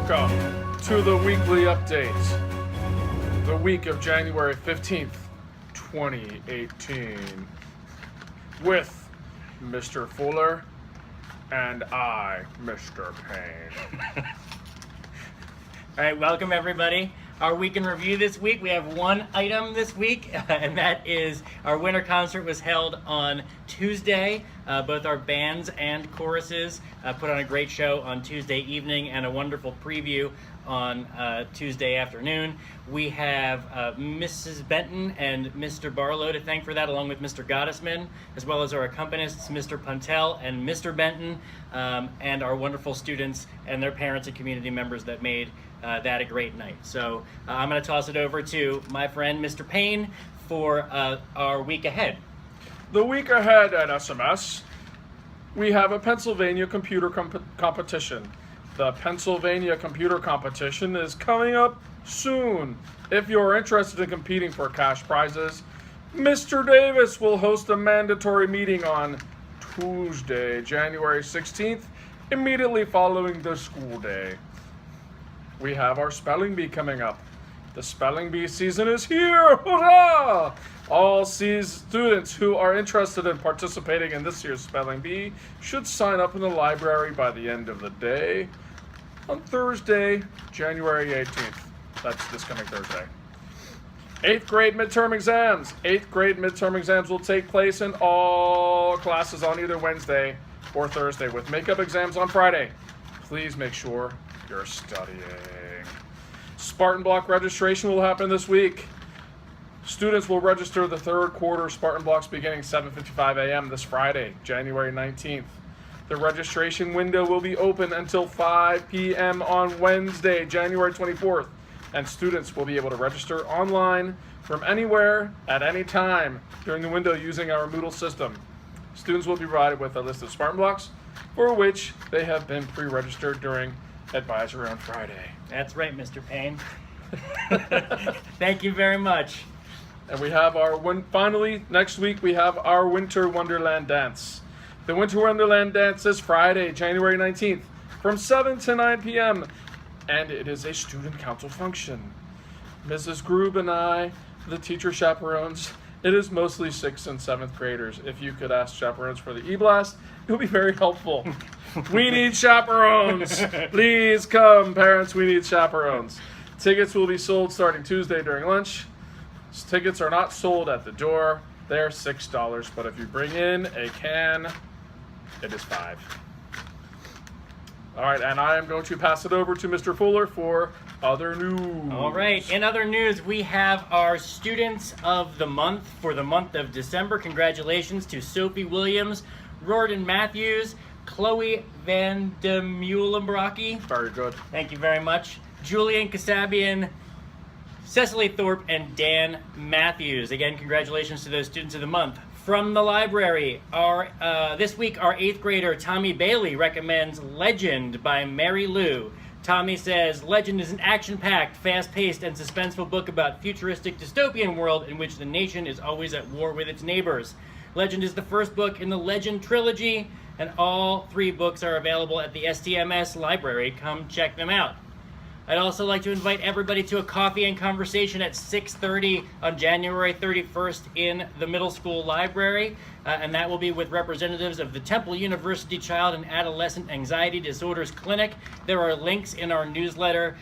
Welcome to the weekly update. The week of January 15th, 2018. With Mr. Fuller and I, Mr. Payne. All right, welcome everybody. Our week in review this week, we have one item this week, and that is our winter concert was held on Tuesday. Both our bands and choruses put on a great show on Tuesday evening and a wonderful preview on Tuesday afternoon. We have Mrs. Benton and Mr. Barlow to thank for that, along with Mr. Gottesman, as well as our accompanists, Mr. Puntel and Mr. Benton, and our wonderful students and their parents and community members that made that a great night. So I'm going to toss it over to my friend Mr. Payne for our week ahead. The week ahead at SMS, we have a Pennsylvania computer competition. The Pennsylvania computer competition is coming up soon. If you're interested in competing for cash prizes, Mr. Davis will host a mandatory meeting on Tuesday, January 16th, immediately following the school day. We have our spelling bee coming up. The spelling bee season is here! Hurrah! All students who are interested in participating in this year's spelling bee should sign up in the library by the end of the day on Thursday, January 18th. That's this coming Thursday. 8th grade midterm exams. 8th grade midterm exams will take place in all classes on either Wednesday or Thursday, with makeup exams on Friday. Please make sure you're studying. Spartan Block registration will happen this week. Students will register the third quarter Spartan Blocks beginning 7:55 a.m. this Friday, January 19th. The registration window will be open until 5 p.m. on Wednesday, January 24th, and students will be able to register online from anywhere at any time during the window using our Moodle system. Students will be provided with a list of Spartan Blocks for which they have been pre-registered during Advisory on Friday. That's right, Mr. Payne. Thank you very much. And we have finally, next week, we have our Winter Wonderland Dance. The Winter Wonderland Dance is Friday, January 19th, from 7 to 9 p.m., and it is a student council function. Mrs. Grube and I, the teacher chaperones, it is mostly 6th and 7th graders. If you could ask chaperones for the e-blast, it would be very helpful. We need chaperones. Please come, parents, we need chaperones. Tickets will be sold starting Tuesday during lunch. Tickets are not sold at the door. They're $6, but if you bring in a can, it is $5. All right, and I am going to pass it over to Mr. Fuller for other news. All right, in other news, we have our Students of the Month for the month of December. Congratulations to Sophie Williams, Rorden Matthews, Chloe Van de Meulenbrocke. Very good. Thank you very much. Julian Kasabian, Cecily Thorpe, and Dan Matthews. Again, congratulations to those Students of the Month. From the library, this week our 8th grader Tommy Bailey recommends Legend by Mary Lou. Tommy says, Legend is an action-packed, fast-paced, and suspenseful book about futuristic dystopian world in which the nation is always at war with its neighbors. Legend is the first book in the Legend trilogy, and all 3 books are available at the STMS library. Come check them out. I'd also like to invite everybody to a coffee and conversation at 6:30 on January 31st in the middle school library, and that will be with representatives of the Temple University Child and Adolescent Anxiety Disorders Clinic. There are links in our newsletter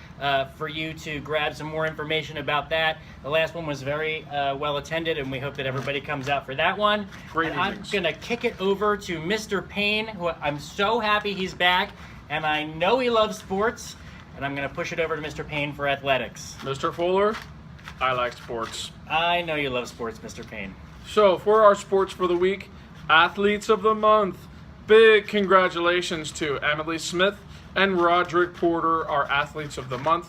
for you to grab some more information about that. The last one was very well attended, and we hope that everybody comes out for that one. Great and I'm evenings. going to kick it over to Mr. Payne, who I'm so happy he's back, and I know he loves sports. And I'm going to push it over to Mr. Payne for athletics. Mr. Fuller, I like sports. I know you love sports, Mr. Payne. So, for our sports for the week, Athletes of the Month. Big congratulations to Emily Smith and Roderick Porter, our Athletes of the Month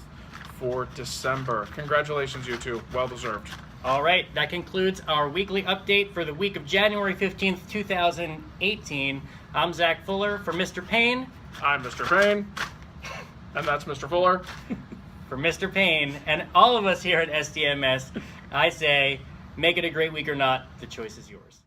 for December. Congratulations, you two. Well deserved. All right, that concludes our weekly update for the week of January 15th, 2018. I'm Zach Fuller for Mr. Payne. I'm Mr. Payne. And that's Mr. Fuller. For Mr. Payne and all of us here at STMS, I say, make it a great week or not, the choice is yours.